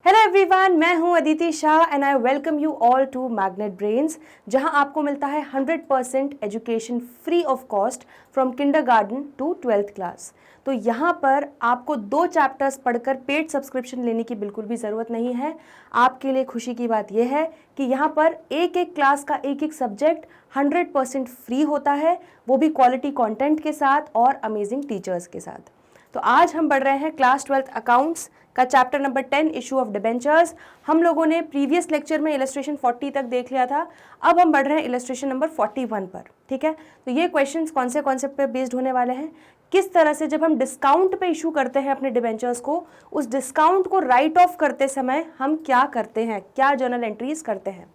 Hello everyone, मैं हूं Aditi Shah and I welcome you all to Magnet Brains, जहां आपको मिलता है 100% education free of cost from kindergarten to 12th class. तो यहां पर आपको 2 चैप्टर्स पढ़कर पेड सब्सक्रिप्शन लेने की बिल्कुल भी ज़रूरत नहीं है। आपके लिए खुशी की बात यह है कि यहाँ पर एक एक क्लास का एक एक सब्जेक्ट 100% फ्री होता है, वो भी क्वालिटी कंटेंट के साथ और अमेजिंग टीचर्स के साथ। तो आज हम पढ़ रहे हैं क्लास 12th अकाउंट्स का chapter number 10 issue of debentures. हम लोगों ने प्रीवियस लेक्चर में इलस्ट्रेशन 40 तक देख लिया था। अब हम बढ़ रहे हैं इलस्ट्रेशन नंबर 41 पर। ठीक है, तो ये क्वेश्चंस कौन से कॉन्सेप्ट पे बेस्ड होने वाले हैं, किस तरह से जब हम डिस्काउंट पे इशू करते हैं अपने डिबेंचर्स को, उस डिस्काउंट को राइट ऑफ करते समय हम क्या करते हैं, क्या जर्नल एंट्रीज करते हैं।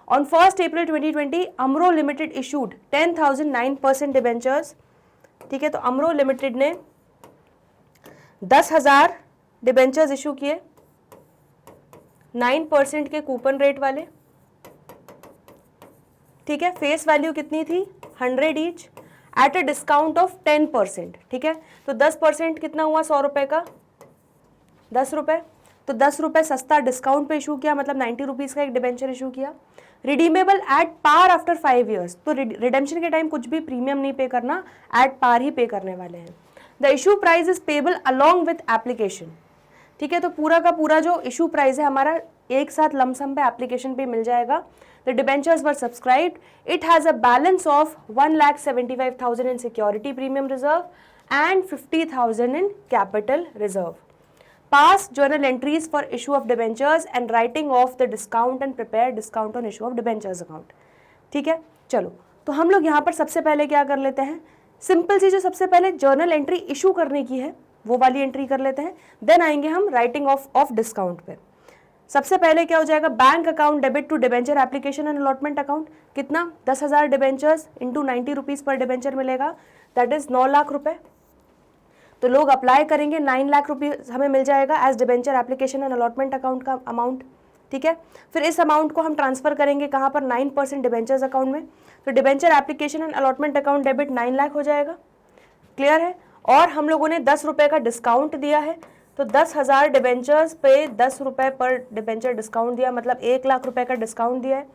On 1 April 2020 Amro limited issued 10,009% debentures. ठीक है, तो अमरो लिमिटेड ने 10,000 डिबेंचर्स इशू किए 9% के कूपन रेट वाले। ठीक है, फेस वैल्यू कितनी थी 100 each at a discount of 10%। ठीक है, तो 10% कितना हुआ 100 रुपए का 10 रुपए, तो 10 रुपए सस्ता डिस्काउंट पे इशू किया, मतलब 90 रुपीज़ का एक डिबेंचर इशू किया। Redeemable at par after 5 years, तो रिडेम्पशन के टाइम कुछ भी प्रीमियम नहीं पे करना, एट पार ही पे करने वाले हैं। The issue price is payable along with application. ठीक है, तो पूरा का पूरा जो इशू प्राइस है हमारा एक साथ लमसम पे एप्लीकेशन पे मिल जाएगा। The debentures were subscribed, it has a balance of 1,75,000 in security premium reserve and 50,000 in capital reserve. Pass journal entries for issue of debentures and writing of the discount and prepare discount on issue of debentures account. ठीक है, चलो तो हम लोग यहाँ पर सबसे पहले क्या कर लेते हैं, सिंपल सी जो सबसे पहले जर्नल एंट्री इशू करने की है वो वाली एंट्री कर लेते हैं, देन आएंगे हम राइटिंग ऑफ डिस्काउंट पे। सबसे पहले क्या हो जाएगा, bank account debit to debenture application and allotment account. कितना 10,000 debentures into 90 rupees per debenture मिलेगा, दैट इज 9 लाख रुपए। तो लोग अप्लाई करेंगे, 9 लाख रुपीज़ हमें मिल जाएगा as debenture application and allotment account का अमाउंट। ठीक है, फिर इस अमाउंट को हम ट्रांसफर करेंगे कहाँ पर, 9% डिबेंचर्स अकाउंट में। तो debenture application and allotment account debit 9 lakh हो जाएगा। क्लियर है, और हम लोगों ने 10 रुपए का डिस्काउंट दिया है, तो 10,000 डिबेंचर्स पे 10 रुपए पर डिबेंचर डिस्काउंट दिया, मतलब 1 लाख रुपए का डिस्काउंट दिया है।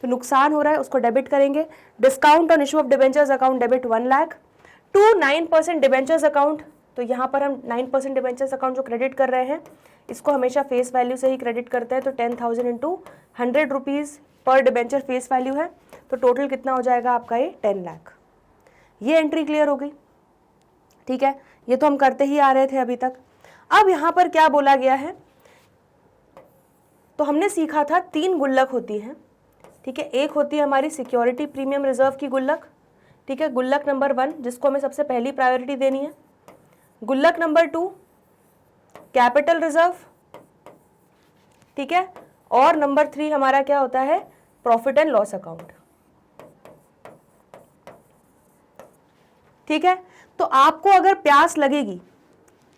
तो नुकसान हो रहा है, उसको डेबिट करेंगे। Discount on issue of debentures account debit 1 lakh to 9% debentures account. तो यहाँ पर हम 9% डिबेंचर्स अकाउंट जो क्रेडिट कर रहे हैं इसको हमेशा फेस वैल्यू से ही क्रेडिट करते हैं। तो 10,000 into 100 rupees per debenture face value है, तो टोटल कितना हो जाएगा आपका ये 10 लाख। ये एंट्री क्लियर हो गई। ठीक है, ये तो हम करते ही आ रहे थे अभी तक। अब यहाँ पर क्या बोला गया है, तो हमने सीखा था 3 गुल्लक होती हैं। ठीक है, एक होती है हमारी सिक्योरिटी प्रीमियम रिजर्व की गुल्लक। ठीक है, गुल्लक नंबर 1 जिसको हमें सबसे पहली प्रायोरिटी देनी है। गुल्लक नंबर 2 कैपिटल रिजर्व। ठीक है, और नंबर 3 हमारा क्या होता है, प्रॉफिट एंड लॉस अकाउंट। ठीक है, तो आपको अगर प्यास लगेगी,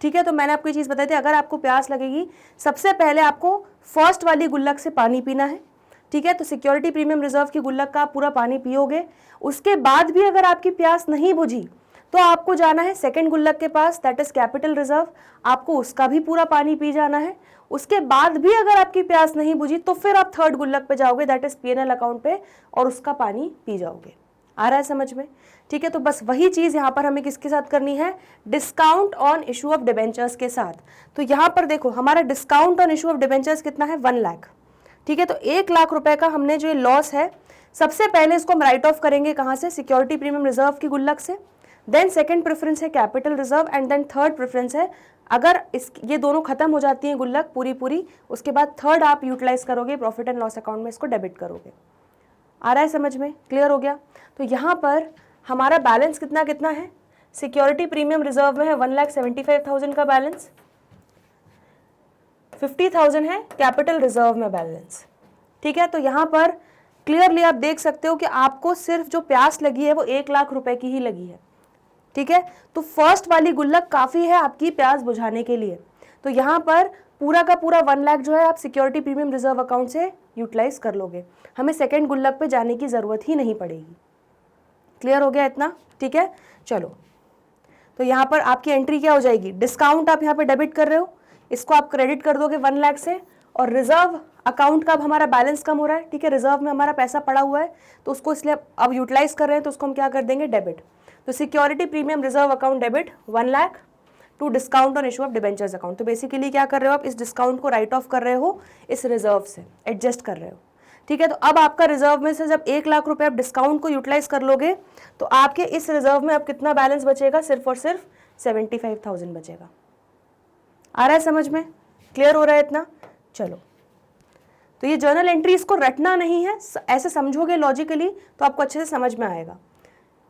ठीक है, तो मैंने आपको ये चीज़ बताई थी, अगर आपको प्यास लगेगी सबसे पहले आपको फर्स्ट वाली गुल्लक से पानी पीना है। ठीक है, तो सिक्योरिटी प्रीमियम रिजर्व की गुल्लक का आप पूरा पानी पियोगे। उसके बाद भी अगर आपकी प्यास नहीं बुझी तो आपको जाना है सेकंड गुल्लक के पास, दैट इज कैपिटल रिजर्व, आपको उसका भी पूरा पानी पी जाना है। उसके बाद भी अगर आपकी प्यास नहीं बुझी तो फिर आप थर्ड गुल्लक पे जाओगे, दैट इज पीएनएल अकाउंट पे, और उसका पानी पी जाओगे। आ रहा है समझ में? ठीक है, तो बस वही चीज़ यहाँ पर हमें किसके साथ करनी है, discount on issue of debentures के साथ। तो यहाँ पर देखो हमारा discount on issue of debentures कितना है, 1 लाख। ठीक है, तो 1 लाख रुपए का हमने जो लॉस है, सबसे पहले इसको हम राइट ऑफ करेंगे कहाँ से, सिक्योरिटी प्रीमियम रिजर्व की गुल्लक से। देन सेकंड प्रेफरेंस है capital reserve and then third preference है, अगर ये दोनों खत्म हो जाती हैं गुल्लक पूरी, उसके बाद थर्ड आप यूटिलाइज करोगे प्रॉफिट एंड लॉस अकाउंट में, इसको डेबिट करोगे। आ रहा है समझ में? क्लियर हो गया? तो यहाँ पर हमारा बैलेंस कितना कितना है, सिक्योरिटी प्रीमियम रिजर्व में है 1,75,000 का बैलेंस, 50,000 है कैपिटल रिजर्व में बैलेंस। ठीक है, तो यहाँ पर क्लियरली आप देख सकते हो कि आपको सिर्फ जो प्यास लगी है वो 1 लाख रुपए की ही लगी है। ठीक है, तो फर्स्ट वाली गुल्लक काफ़ी है आपकी प्यास बुझाने के लिए। तो यहाँ पर पूरा का पूरा 1 लाख जो है आप सिक्योरिटी प्रीमियम रिजर्व अकाउंट से यूटिलाइज कर लोगे, हमें सेकंड गुल्लक पे जाने की ज़रूरत ही नहीं पड़ेगी। क्लियर हो गया इतना? ठीक है, चलो तो यहाँ पर आपकी एंट्री क्या हो जाएगी, डिस्काउंट आप यहाँ पे डेबिट कर रहे हो, इसको आप क्रेडिट कर दोगे 1 लाख से, और रिजर्व अकाउंट का अब हमारा बैलेंस कम हो रहा है, ठीक है, रिजर्व में हमारा पैसा पड़ा हुआ है तो उसको इसलिए अब यूटिलाइज कर रहे हैं तो उसको हम क्या कर देंगे, डेबिट। तो security premium reserve account debit 1 lakh to discount on issue of debentures account. तो बेसिकली क्या कर रहे हो आप, इस डिस्काउंट को राइट ऑफ कर रहे हो, इस रिजर्व से एडजस्ट कर रहे हो, ठीक है। तो अब आपका रिजर्व में से जब 1 लाख रुपए आप डिस्काउंट को यूटिलाइज कर लोगे तो आपके इस रिजर्व में अब कितना बैलेंस बचेगा, सिर्फ और सिर्फ 75,000 बचेगा। आ रहा है समझ में, क्लियर हो रहा है इतना? चलो, तो ये जर्नल एंट्री इसको रटना नहीं है, ऐसे समझोगे लॉजिकली तो आपको अच्छे से समझ में आएगा।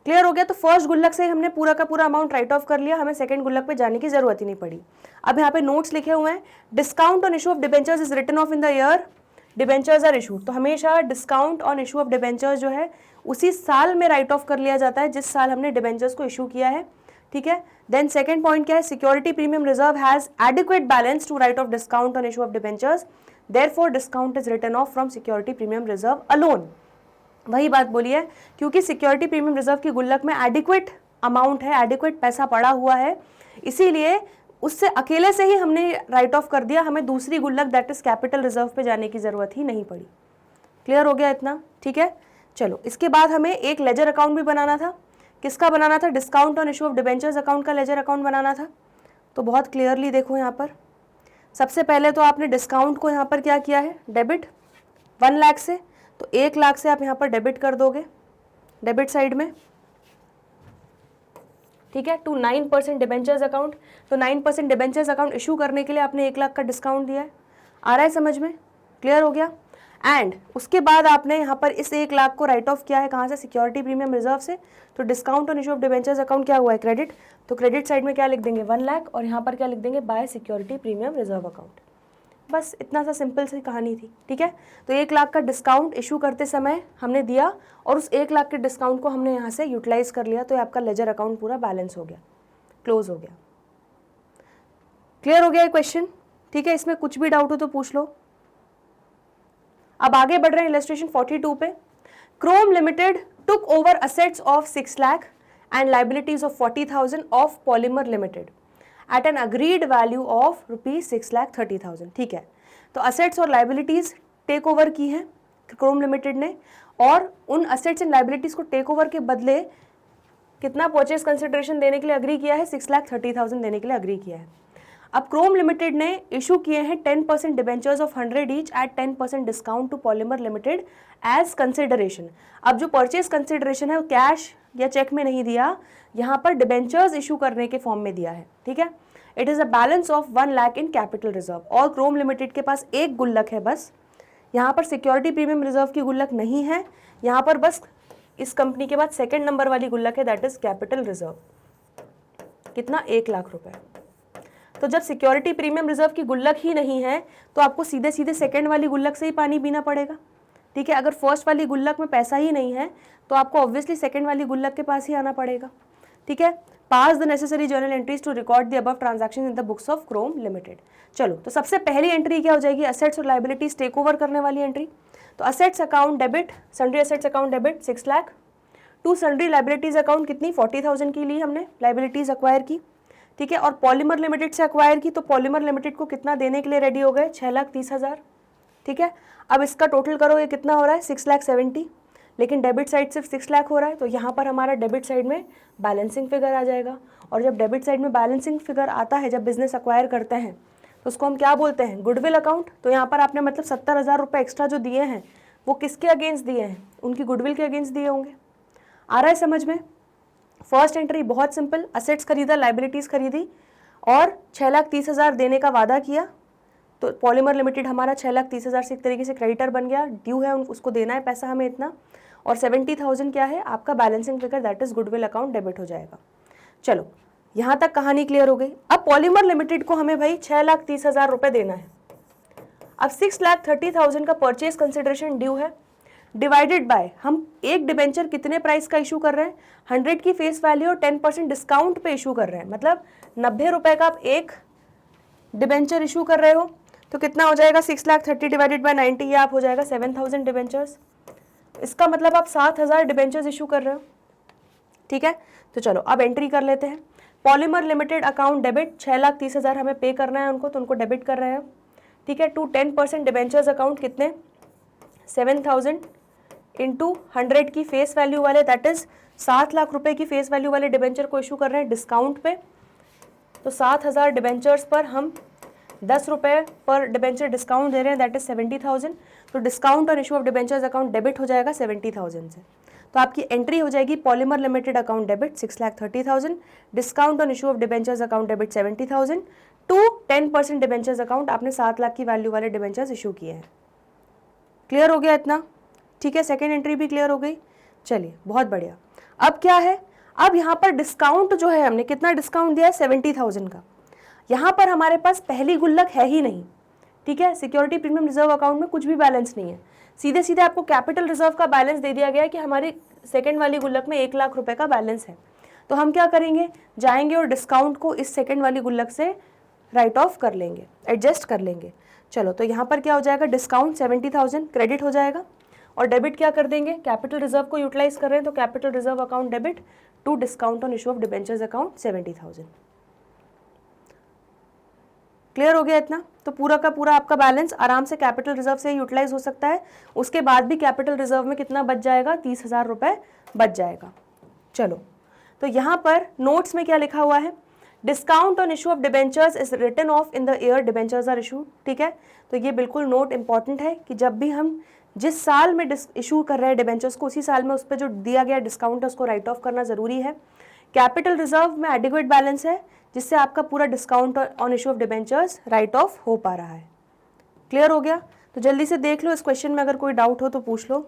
क्लियर हो गया? तो फर्स्ट गुल्लक से हमने पूरा का पूरा अमाउंट राइट ऑफ कर लिया, हमें सेकंड गुल्लक पे जाने की जरूरत ही नहीं पड़ी। अब यहाँ पे नोट्स लिखे हुए हैं, discount on issue of debentures is written off in the year debentures are issued. तो हमेशा discount on issue of debentures जो है उसी साल में राइट ऑफ कर लिया जाता है जिस साल हमने डिबेंचर्स को इशू किया है, ठीक है। देन सेकंड पॉइंट क्या है, security premium reserve has adequate balance to write off discount on issue of debentures, therefore discount is written off from security premium reserve alone. वही बात बोली है, क्योंकि सिक्योरिटी प्रीमियम रिजर्व की गुल्लक में एडिक्वेट अमाउंट है, एडिक्वेट पैसा पड़ा हुआ है, इसीलिए उससे अकेले से ही हमने राइट ऑफ कर दिया, हमें दूसरी गुल्लक दैट इज कैपिटल रिजर्व पे जाने की जरूरत ही नहीं पड़ी। क्लियर हो गया इतना? ठीक है, चलो इसके बाद हमें एक लेजर अकाउंट भी बनाना था। किसका बनाना था? Discount on issue of debentures account का लेजर अकाउंट बनाना था। तो बहुत क्लियरली देखो यहाँ पर, सबसे पहले तो आपने डिस्काउंट को यहाँ पर क्या किया है, डेबिट 1 लाख से, तो 1 लाख से आप यहाँ पर डेबिट कर दोगे डेबिट साइड में, ठीक है, टू 9% डिबेंचर्स अकाउंट। तो 9% डिबेंचर्स अकाउंट इशू करने के लिए आपने 1 लाख का डिस्काउंट दिया है। आ रहा है समझ में? क्लियर हो गया? एंड उसके बाद आपने यहाँ पर इस 1 लाख को राइट ऑफ किया है, कहाँ से? सिक्योरिटी प्रीमियम रिजर्व से। तो discount on issue of debentures account क्या हुआ है, क्रेडिट। तो क्रेडिट साइड में क्या लिख देंगे, 1 लाख, और यहाँ पर क्या लिख देंगे, bye security premium reserve account. बस इतना सा सिंपल सी कहानी थी, ठीक है। तो 1 लाख का डिस्काउंट इशू करते समय हमने दिया और उस 1 लाख के डिस्काउंट को हमने यहाँ से यूटिलाइज कर लिया, तो आपका लेजर अकाउंट पूरा बैलेंस हो गया, क्लोज हो गया। क्लियर हो गया ये क्वेश्चन? ठीक है, इसमें कुछ भी डाउट हो तो पूछ लो। अब आगे बढ़ रहे हैं इलस्ट्रेशन 42 पे। Chrome Limited took over assets of 6 lakh and liabilities of 40,000 of Polymer Limited at an agreed value of ₹6,30,000। ठीक है, तो असेट्स और लाइबिलिटीज टेक ओवर की हैं क्रोम लिमिटेड ने, और उन असेट्स एंड लाइबिलिटीज को टेक ओवर के बदले कितना परचेज कंसिडरेशन देने के लिए अग्री किया है, 6,30,000 देने के लिए अग्री किया है। अब क्रोम लिमिटेड ने इशू किए हैं 10% debentures of 100 each at 10% discount to Polymer Limited as consideration. अब जो परचेज कंसिडरेशन है वो कैश या चेक में नहीं दिया, यहाँ पर डिबेंचर्स इशू करने के फॉर्म में दिया है, ठीक है। It is a balance of 1 lakh in capital reserve, और क्रोम लिमिटेड के पास एक गुल्लक है बस, यहाँ पर सिक्योरिटी प्रीमियम रिजर्व की गुल्लक नहीं है, यहाँ पर बस इस कंपनी के बाद सेकेंड नंबर वाली गुल्लक है, दैट इज कैपिटल रिजर्व। कितना? 1 लाख रुपए। तो जब सिक्योरिटी प्रीमियम रिजर्व की गुल्लक ही नहीं है तो आपको सीधे सीधे सेकंड वाली गुल्लक से ही पानी पीना पड़ेगा, ठीक है। अगर फर्स्ट वाली गुल्लक में पैसा ही नहीं है तो आपको ऑब्वियसली सेकंड वाली गुल्लक के पास ही आना पड़ेगा, ठीक है। Pass the necessary journal entries to record the above transaction in the books of Chrome limited. चलो, तो सबसे पहली एंट्री क्या हो जाएगी, असेट्स और लाइबिलिटीज टेक ओवर करने वाली एंट्री। तो assets account debit, sundry assets account debit 6 lakh to sundry liabilities account कितनी, 40,000 की ली हमने लाइबिलिटीज अक्वायर की, ठीक है। और पॉलीमर लिमिटेड से अक्वायर की, तो पॉलीमर लिमिटेड को कितना देने के लिए रेडी हो गए, 6,30,000, ठीक है। अब इसका टोटल करो, ये कितना हो रहा है, 6,70,000, लेकिन डेबिट साइड सिर्फ 6 लाख हो रहा है, तो यहाँ पर हमारा डेबिट साइड में बैलेंसिंग फिगर आ जाएगा। और जब डेबिट साइड में बैलेंसिंग फिगर आता है, जब बिजनेस अक्वायर करते हैं तो उसको हम क्या बोलते हैं, गुडविल अकाउंट। तो यहाँ पर आपने मतलब 70,000 रुपये एक्स्ट्रा जो दिए हैं वो किसके अगेंस्ट दिए हैं, उनकी गुडविल के अगेंस्ट दिए होंगे। आ रहा है समझ में? फर्स्ट एंट्री बहुत सिंपल, असेट्स खरीदा, लाइबिलिटीज खरीदी और 6,30,000 देने का वादा किया, तो पॉलीमर लिमिटेड हमारा 6,30,000 से एक तरीके से क्रेडिटर बन गया, ड्यू है उसको देना है पैसा हमें इतना, और 70,000 क्या है आपका balancing figure, that is goodwill account debit हो जाएगा। चलो, यहाँ तक कहानी क्लियर हो गई। अब पॉलीमर लिमिटेड को हमें भाई 6,30,000 रुपये देना है। अब 6,30,000 का परचेज कंसिडरेशन ड्यू है, डिवाइडेड बाय हम एक डिबेंचर कितने प्राइस का इशू कर रहे हैं, 100 की फेस वैल्यू और 10% डिस्काउंट पे इशू कर रहे हैं, मतलब 90 रुपए का आप एक डिबेंचर इशू कर रहे हो, तो कितना हो जाएगा, 6,30,000 डिवाइडेड बाय 90, ये आप हो जाएगा 7,000 डिबेंचर्स। इसका मतलब आप 7,000 डिबेंचर्स इशू कर रहे हो, ठीक है। तो चलो अब एंट्री कर लेते हैं। पॉलीमर लिमिटेड अकाउंट डेबिट 6,30,000 हमें पे करना है उनको, तो उनको डेबिट कर रहे हैं, ठीक है, टू 10% डिबेंचर्स अकाउंट कितने 7,000 इंटू 100 की फेस वैल्यू वाले, दैट इज 7 लाख रुपए की फेस वैल्यू वाले डिबेंचर को इशू कर रहे हैं डिस्काउंट पे। तो 7,000 डिबेंचर्स पर हम 10 रुपये पर डिबेंचर डिस्काउंट दे रहे हैं, दैट इज 70,000। तो डिस्काउंट और issue of debentures account debit हो जाएगा 70,000 से। तो आपकी एंट्री हो जाएगी Polymer Limited account debit 6,30,000, discount on issue of debentures account debit 70,000 to 10% debentures account, आपने 7 लाख की वैल्यू वाले डिबेंचर्स इशू किए हैं। क्लियर हो गया इतना? ठीक है, सेकेंड एंट्री भी क्लियर हो गई। चलिए बहुत बढ़िया। अब क्या है, अब यहाँ पर डिस्काउंट जो है हमने कितना डिस्काउंट दिया है 70,000 का। यहाँ पर हमारे पास पहली गुल्लक है ही नहीं, ठीक है, सिक्योरिटी प्रीमियम रिजर्व अकाउंट में कुछ भी बैलेंस नहीं है, सीधे सीधे आपको कैपिटल रिजर्व का बैलेंस दे दिया गया है कि हमारी सेकंड वाली गुल्लक में 1 लाख रुपए का बैलेंस है। तो हम क्या करेंगे, जाएंगे और डिस्काउंट को इस सेकंड वाली गुल्लक से राइट ऑफ कर लेंगे, एडजस्ट कर लेंगे। चलो, तो यहाँ पर क्या हो जाएगा, डिस्काउंट 70,000 क्रेडिट हो जाएगा और डेबिट क्या कर देंगे, कैपिटल रिजर्व को यूटिलाइज कर रहे हैं तो capital reserve account debit to discount on issue of debentures account 70,000। Clear हो गया इतना? तो पूरा का पूरा आपका बैलेंस आराम से कैपिटल रिजर्व से यूटिलाइज हो सकता है। उसके बाद भी कैपिटल रिजर्व में कितना बच जाएगा, 30,000 रुपए बच जाएगा। चलो, तो यहाँ पर नोट्स में क्या लिखा हुआ है, discount on issue of debentures is written off in the year debentures are issue. ठीक है, तो ये बिल्कुल नोट इंपॉर्टेंट है कि जब भी हम जिस साल में इशू कर रहे हैं डिबेंचर्स को, उसी साल में उस पर जो दिया गया डिस्काउंट है उसको राइट ऑफ करना जरूरी है। कैपिटल रिजर्व में एडिक्वेट बैलेंस है जिससे आपका पूरा discount on issue of debentures right of हो पा रहा है। क्लियर हो गया? तो जल्दी से देख लो, इस क्वेश्चन में अगर कोई डाउट हो तो पूछ लो।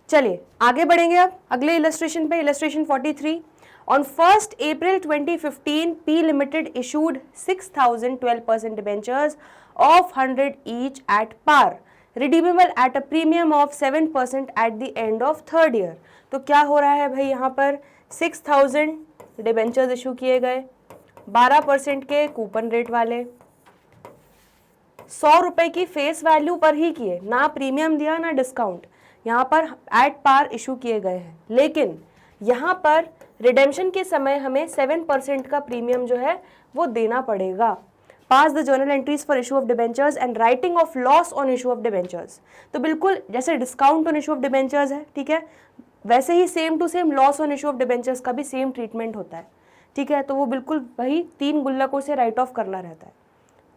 चलिए आगे बढ़ेंगे अब अगले इलस्ट्रेशन पे, illustration 43। On 1st April 2015, P Limited issued 6,012% debentures of 100 each at par, redeemable at a premium of 7% at the end of third year। तो क्या हो रहा है भाई, यहाँ पर 6,000 डिबेंचर्स इशू किए गए, 12% के कूपन रेट वाले, 100 रुपए की फेस वैल्यू पर ही किए, ना प्रीमियम दिया ना डिस्काउंट, यहाँ पर एट पार इशू किए गए हैं। लेकिन यहाँ पर रिडेम्पशन के समय हमें 7% का प्रीमियम जो है वो देना पड़ेगा। Pass the journal entries for issue of debentures and writing off loss on issue of debentures. तो बिल्कुल जैसे discount on issue of debentures है, ठीक है, वैसे ही same to same loss on issue of debentures का भी सेम ट्रीटमेंट होता है। ठीक है, तो वो बिल्कुल वही 3 गुल्लकों से राइट ऑफ करना रहता है।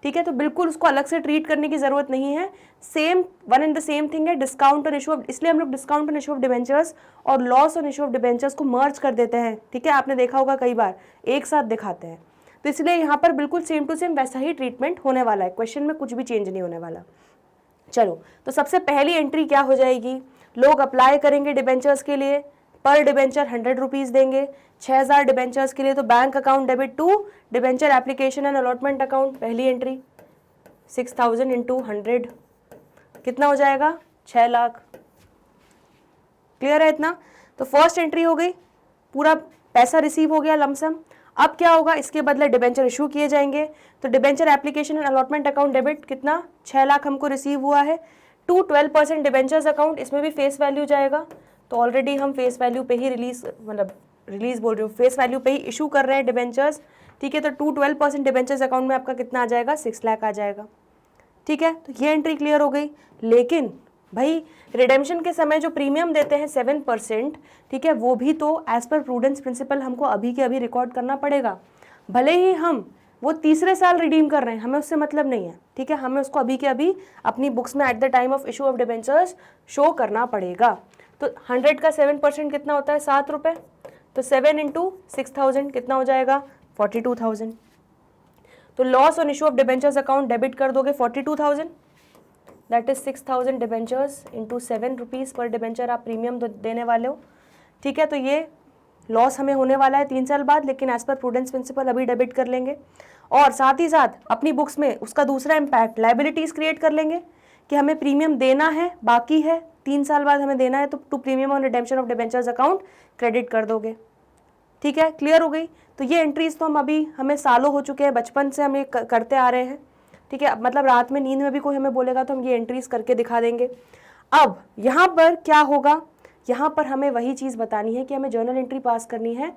ठीक है, तो बिल्कुल उसको अलग से ट्रीट करने की जरूरत नहीं है, same one and the same thing है। डिस्काउंट ऑन इशू ऑफ, इसलिए हम लोग discount on issue of debentures और loss on issue of debentures को मर्ज कर देते हैं। ठीक है, आपने देखा होगा कई बार एक साथ दिखाते हैं, तो इसलिए यहाँ पर बिल्कुल सेम टू सेम वैसा ही ट्रीटमेंट होने वाला है, क्वेश्चन में कुछ भी चेंज नहीं होने वाला। चलो, तो सबसे पहली एंट्री क्या हो जाएगी, लोग अप्लाई करेंगे डिबेंचर्स के लिए, पर डिबेंचर 100 रुपीज़ देंगे। 6,000 डिबेंचर्स के लिए तो bank account debit to debenture application and allotment account, पहली एंट्री 6,000 इंटू 100 कितना हो जाएगा, 6 लाख। क्लियर है इतना? तो फर्स्ट एंट्री हो गई, पूरा पैसा रिसीव हो गया लमसम। अब क्या होगा, इसके बदले डिबेंचर इशू किए जाएंगे। तो debenture application and allotment account debit कितना, 6 लाख हमको रिसीव हुआ है, टू 12% डिबेंचर्स अकाउंट, इसमें भी फेस वैल्यू जाएगा। तो ऑलरेडी हम फेस वैल्यू पे ही रिलीज बोल रहे हो, फेस वैल्यू पे ही इशू कर रहे हैं डिबेंचर्स। ठीक है, तो टू 12% डिबेंचर्स अकाउंट में आपका कितना आ जाएगा, 6 लाख आ जाएगा। ठीक है, तो ये एंट्री क्लियर हो गई। लेकिन भाई रिडेम्पशन के समय जो प्रीमियम देते हैं 7%, ठीक है, वो भी तो एज पर प्रूडेंस प्रिंसिपल हमको अभी के अभी रिकॉर्ड करना पड़ेगा। भले ही हम वो तीसरे साल रिडीम कर रहे हैं, हमें उससे मतलब नहीं है। ठीक है, हमें उसको अभी के अभी अपनी बुक्स में at the time of issue of debentures show करना पड़ेगा। तो 100 का 7% कितना होता है, 7 रुपये। तो 7 इंटू 6,000 कितना हो जाएगा, 42,000। तो loss on issue of debentures account debit कर दोगे 42,000, that is 6,000 debentures into 7 rupees per debenture आप प्रीमियम देने वाले हो। ठीक है, तो ये लॉस हमें होने वाला है 3 साल बाद, लेकिन एज पर प्रूडेंस प्रिंसिपल अभी डेबिट कर लेंगे। और साथ ही साथ अपनी बुक्स में उसका दूसरा इम्पैक्ट लाइबिलिटीज़ क्रिएट कर लेंगे कि हमें प्रीमियम देना है, बाकी है 3 साल बाद हमें देना है, तो to premium on redemption of debentures account credit कर दोगे। ठीक है, क्लियर हो गई। तो ये एंट्रीज तो हमें सालों हो चुके हैं, बचपन से हम ये करते आ रहे हैं। ठीक है, मतलब रात में नींद में भी कोई हमें बोलेगा तो हम ये एंट्रीज करके दिखा देंगे। अब यहाँ पर क्या होगा, यहाँ पर हमें वही चीज़ बतानी है कि हमें जर्नल एंट्री पास करनी है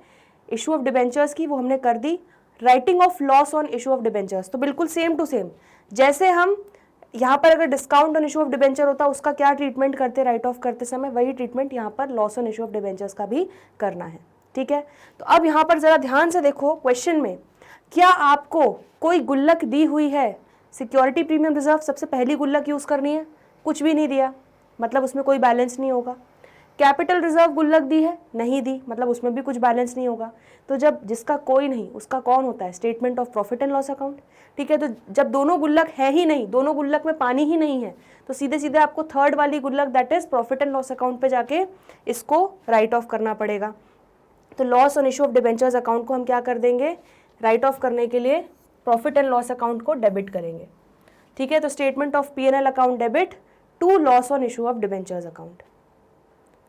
इशू ऑफ डिबेंचर्स की, वो हमने कर दी। Writing off loss on issue of debentures, तो बिल्कुल सेम टू सेम जैसे हम यहाँ पर अगर discount on issue of debenture होता उसका क्या ट्रीटमेंट करते राइट ऑफ करते समय, वही ट्रीटमेंट यहाँ पर loss on issue of debentures का भी करना है। ठीक है, तो अब यहाँ पर जरा ध्यान से देखो क्वेश्चन में, क्या आपको कोई गुल्लक दी हुई है, सिक्योरिटी प्रीमियम रिजर्व सबसे पहली गुल्लक यूज करनी है, कुछ भी नहीं दिया मतलब उसमें कोई बैलेंस नहीं होगा। कैपिटल रिजर्व गुल्लक दी है, नहीं दी मतलब उसमें भी कुछ बैलेंस नहीं होगा। तो जब जिसका कोई नहीं उसका कौन होता है, statement of profit and loss account. ठीक है, तो जब दोनों गुल्लक है ही नहीं, दोनों गुल्लक में पानी ही नहीं है, तो सीधे सीधे आपको थर्ड वाली गुल्लक that is profit and loss account पे जाके इसको राइट ऑफ करना पड़ेगा। तो loss on issue of debentures account को हम क्या कर देंगे, राइट ऑफ करने के लिए प्रॉफिट एंड लॉस अकाउंट को डेबिट करेंगे। ठीक है, तो statement of P&L account debit to loss on issue of debentures account.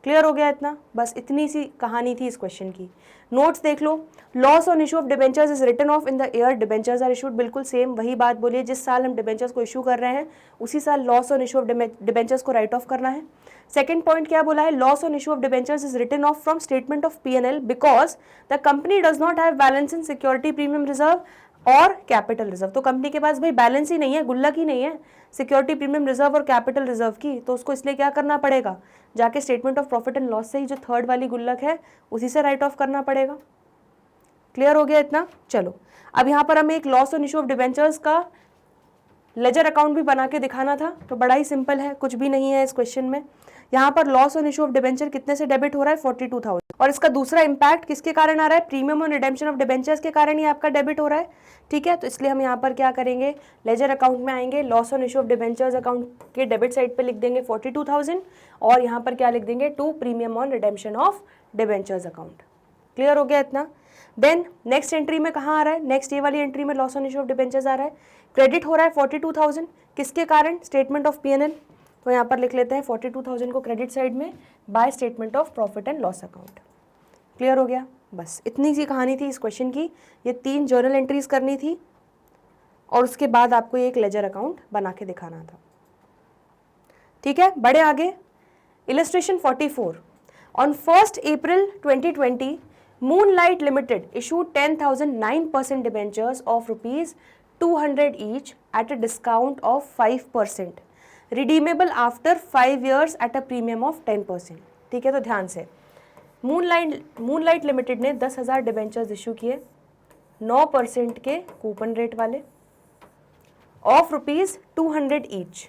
Clear हो गया इतना, बस इतनी सी कहानी थी इस क्वेश्चन की। नोट्स देख लो, loss on issue of debentures is written off in the year debentures are issued, बिल्कुल सेम वही बात बोलिए, जिस साल हम डिबेंचर्स को इशू कर रहे हैं उसी साल loss on issue of debentures को राइट ऑफ करना है। सेकंड पॉइंट क्या बोला है, loss on issue of debentures is written off from statement of P&L because the company does not have balance in security premium reserve और capital reserve. तो company के पास भाई बैलेंस ही नहीं है, गुल्लक ही नहीं है सिक्योरिटी प्रीमियम रिजर्व और कैपिटल रिजर्व की, तो उसको इसलिए क्या करना पड़ेगा, जाके statement of profit and loss से ही जो थर्ड वाली गुल्लक है उसी से राइट ऑफ करना पड़ेगा। क्लियर हो गया इतना। चलो अब यहाँ पर हमें एक loss on issue of debentures का लेजर अकाउंट भी बना के दिखाना था, तो बड़ा ही सिंपल है, कुछ भी नहीं है इस क्वेश्चन में। यहाँ पर loss on issue of debenture कितने से डेबिट हो रहा है, 42,000, और इसका दूसरा इंपैक्ट किसके कारण आ रहा है, प्रीमियम और रिडेम्पशन ऑफ डिबेंचर्स के कारण ही आपका डेबिट हो रहा है। ठीक है, तो इसलिए हम यहाँ पर क्या करेंगे, लेजर अकाउंट में आएंगे, loss on issue of debentures account के डेबिट साइड पे लिख देंगे 42,000 और यहाँ पर क्या लिख देंगे, to premium on redemption of debentures account. Clear हो गया इतना। देन नेक्स्ट एंट्री में कहाँ आ रहा है, नेक्स्ट ये वाली एंट्री में loss on issue of debentures आ रहा है, क्रेडिट हो रहा है 42,000 किसके कारण, स्टेटमेंट ऑफ P&L, तो यहाँ पर लिख लेते हैं 42,000 को क्रेडिट साइड में by statement of profit and loss account. Clear हो गया, बस इतनी सी कहानी थी इस क्वेश्चन की। ये 3 जर्नल एंट्रीज करनी थी और उसके बाद आपको एक लेजर अकाउंट बना के दिखाना था। ठीक है, बड़े आगे, illustration 44, on 1 April 2020 Moonlight Limited issued 10,009% debentures of ₹200 each at a discount of 5%, redeemable after 5 years at a premium of 10%। ठीक है, तो ध्यान से, मूनलाइट लिमिटेड ने 10,000 डिबेंचर्स इशू किए 9% के कूपन रेट वाले, ऑफ ₹200 ईच,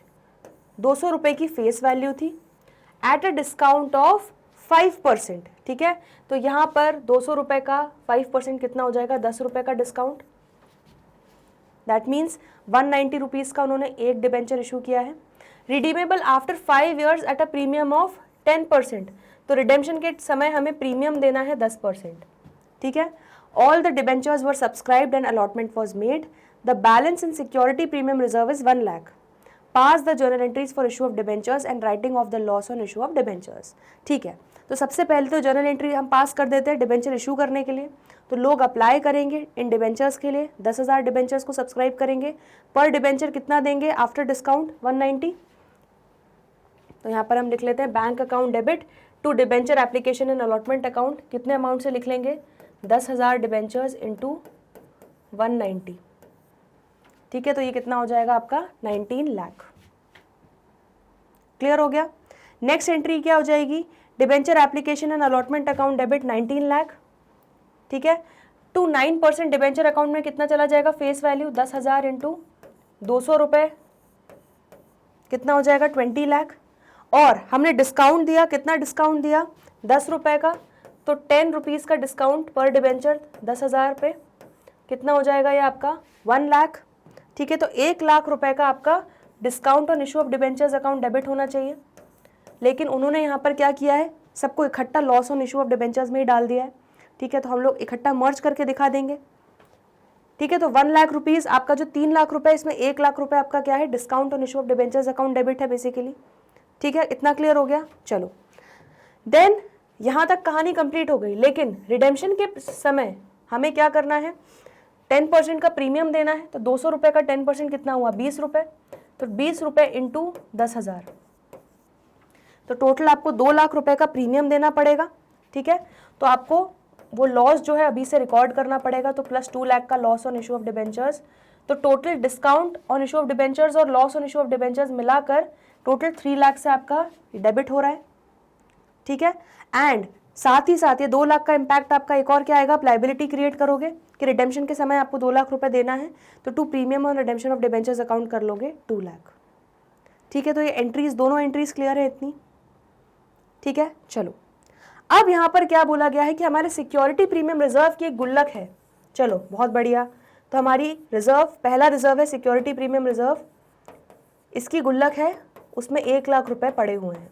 200 रुपये की फेस वैल्यू थी, एट अ डिस्काउंट ऑफ 5%। ठीक है, तो यहाँ पर 200 रुपये का 5% कितना हो जाएगा, 10 रुपये का डिस्काउंट, दैट मीन्स 190 रुपीज़ का उन्होंने एक डिबेंचर इशू किया है। Redeemable after 5 years at a premium of 10%, तो रिडेम्पशन के समय हमें प्रीमियम देना है 10%। ठीक है, all the debentures were subscribed and allotment was made, the balance in security premium reserve is 1 lakh, pass the journal entries for issue of debentures and writing of the loss on issue of debentures. ठीक है, तो सबसे पहले तो journal entry हम पास कर देते हैं डिबेंचर इशू करने के लिए, तो लोग अप्लाई करेंगे इन डिबेंचर्स के लिए, 10,000 डिबेंचर्स को सब्सक्राइब करेंगे, पर डिबेंचर कितना देंगे आफ्टर डिस्काउंट, 190। तो यहाँ पर हम लिख लेते हैं bank account debit to debenture application and allotment account, कितने अमाउंट से लिख लेंगे, 10,000 डिबेंचर्स इंटू 190। ठीक है, तो ये कितना हो जाएगा आपका 19 लाख। क्लियर हो गया। नेक्स्ट एंट्री क्या हो जाएगी, debenture application and allotment account debit 19 lakh. ठीक है, टू 9% डिबेंचर अकाउंट में कितना चला जाएगा, फेस वैल्यू 10,000 इंटू 200 रुपये, कितना हो जाएगा 20 लाख। और हमने डिस्काउंट दिया, कितना डिस्काउंट दिया, 10 रुपये का, तो 10 रुपीज़ का डिस्काउंट पर डिबेंचर 10,000 पे, कितना हो जाएगा ये आपका 1 लाख। ठीक है, तो 1 लाख रुपए का आपका discount on issue of debentures account debit होना चाहिए, लेकिन उन्होंने यहाँ पर क्या किया है, सबको इकट्ठा loss on issue of debentures में ही डाल दिया है। ठीक है, तो हम लोग इकट्ठा मर्ज करके दिखा देंगे। ठीक है, तो 1 लाख रुपीज़ आपका जो 3 लाख रुपए, इसमें 1 लाख रुपए आपका क्या है, discount on issue of debentures account debit है बेसिकली। ठीक है, इतना क्लियर हो गया। चलो देन यहाँ तक कहानी कंप्लीट हो गई, लेकिन रिडेम्पशन के समय हमें क्या करना है, 10% का प्रीमियम देना है, तो 200 रुपये का 10% कितना हुआ, 20 रुपये, तो 20 रुपये इंटू 10,000, तो टोटल आपको 2 लाख रुपए का प्रीमियम देना पड़ेगा। ठीक है, तो आपको वो लॉस जो है अभी से रिकॉर्ड करना पड़ेगा, तो +2 लाख का loss on issue of debentures, तो total discount on issue of debentures और loss on issue of debentures मिलाकर टोटल 3 लाख से आपका डेबिट हो रहा है, ठीक है। एंड साथ ही साथ ये 2 लाख का इम्पैक्ट आपका एक और क्या आएगा, आप लाइबिलिटी क्रिएट करोगे कि रिडेम्पशन के समय आपको 2 लाख रुपए देना है, तो टू प्रीमियम और रिडेम्पशन ऑफ डिबेंचर्स अकाउंट कर लोगे 2 लाख, ठीक है। तो ये एंट्रीज, दोनों एंट्रीज क्लियर है इतनी, ठीक है। चलो अब यहाँ पर क्या बोला गया है कि हमारे सिक्योरिटी प्रीमियम रिजर्व की एक गुल्लक है, चलो बहुत बढ़िया। तो हमारी रिजर्व, पहला रिजर्व है सिक्योरिटी प्रीमियम रिजर्व, इसकी गुल्लक है, उसमें 1 लाख रुपए पड़े हुए हैं।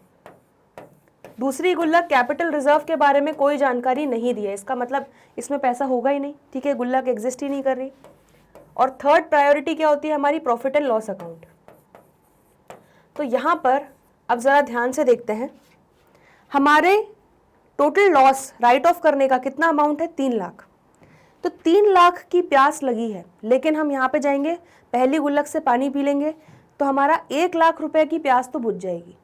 दूसरी गुल्लक कैपिटल रिजर्व के बारे में कोई जानकारी नहीं दी है, इसका मतलब इसमें पैसा होगा ही नहीं, ठीक है, गुल्लक एग्जिस्ट ही नहीं कर रही। और थर्ड प्रायोरिटी क्या होती है हमारी, प्रॉफिट एंड लॉस अकाउंट। तो यहाँ पर अब ज़रा ध्यान से देखते हैं, हमारे टोटल लॉस राइट ऑफ करने का कितना अमाउंट है, 3 लाख। तो 3 लाख की प्यास लगी है, लेकिन हम यहाँ पे जाएंगे पहली गुल्लक से पानी पी लेंगे तो हमारा 1 लाख रुपए की प्यास तो बुझ जाएगी,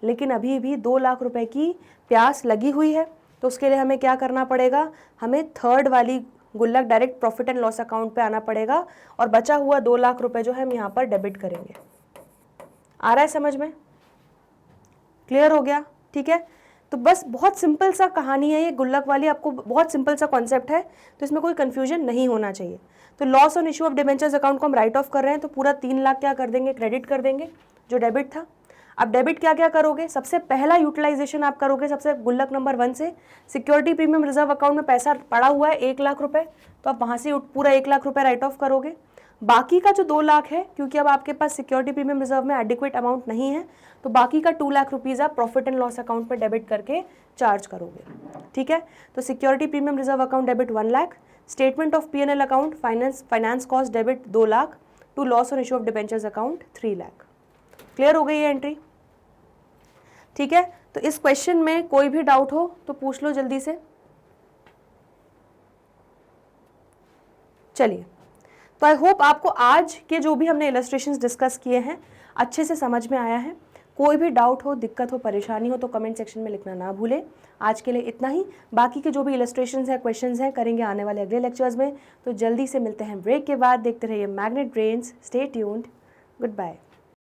लेकिन अभी भी 2 लाख रुपए की प्यास लगी हुई है। तो उसके लिए हमें क्या करना पड़ेगा, हमें थर्ड वाली गुल्लक direct profit and loss account पे आना पड़ेगा और बचा हुआ 2 लाख रुपए जो है हम यहाँ पर डेबिट करेंगे। आ रहा है समझ में, क्लियर हो गया, ठीक है। तो बस बहुत सिंपल सा कहानी है ये गुल्लक वाली, आपको बहुत सिंपल सा कॉन्सेप्ट है, तो इसमें कोई कंफ्यूजन नहीं होना चाहिए। तो loss on issue of debentures account को हम राइट ऑफ कर रहे हैं, तो पूरा 3 लाख क्या कर देंगे, क्रेडिट कर देंगे जो डेबिट था। अब डेबिट क्या क्या करोगे, सबसे पहला यूटिलाइजेशन आप करोगे सबसे गुल्लक नंबर 1 से, सिक्योरिटी प्रीमियम रिजर्व अकाउंट में पैसा पड़ा हुआ है 1 लाख रुपए, तो आप वहाँ से पूरा 1 लाख रुपए राइट ऑफ करोगे। बाकी का जो 2 लाख है, क्योंकि अब आपके पास सिक्योरिटी प्रीमियम रिजर्व में एडिक्वेट अमाउंट नहीं है, तो बाकी का 2 लाख रुपीज़ आप प्रॉफिट एंड लॉस अकाउंट पर डेबिट करके चार्ज करोगे, ठीक है। तो security premium reserve account debit 1 lakh, statement of P&L account finance cost debit 2 lakh, to loss on issue of debentures account 3 lakh. Clear हो गई ये एंट्री, ठीक है। तो इस क्वेश्चन में कोई भी डाउट हो तो पूछ लो जल्दी से। चलिए, तो आई होप आपको आज के जो भी हमने इलस्ट्रेशंस डिस्कस किए हैं अच्छे से समझ में आया है। कोई भी डाउट हो, दिक्कत हो, परेशानी हो तो कमेंट सेक्शन में लिखना ना भूलें। आज के लिए इतना ही, बाकी के जो भी इलस्ट्रेशंस हैं, क्वेश्चंस हैं, करेंगे आने वाले अगले लेक्चर्स में। तो जल्दी से मिलते हैं ब्रेक के बाद, देखते रहिए Magnet Brains, stay tuned, good bye.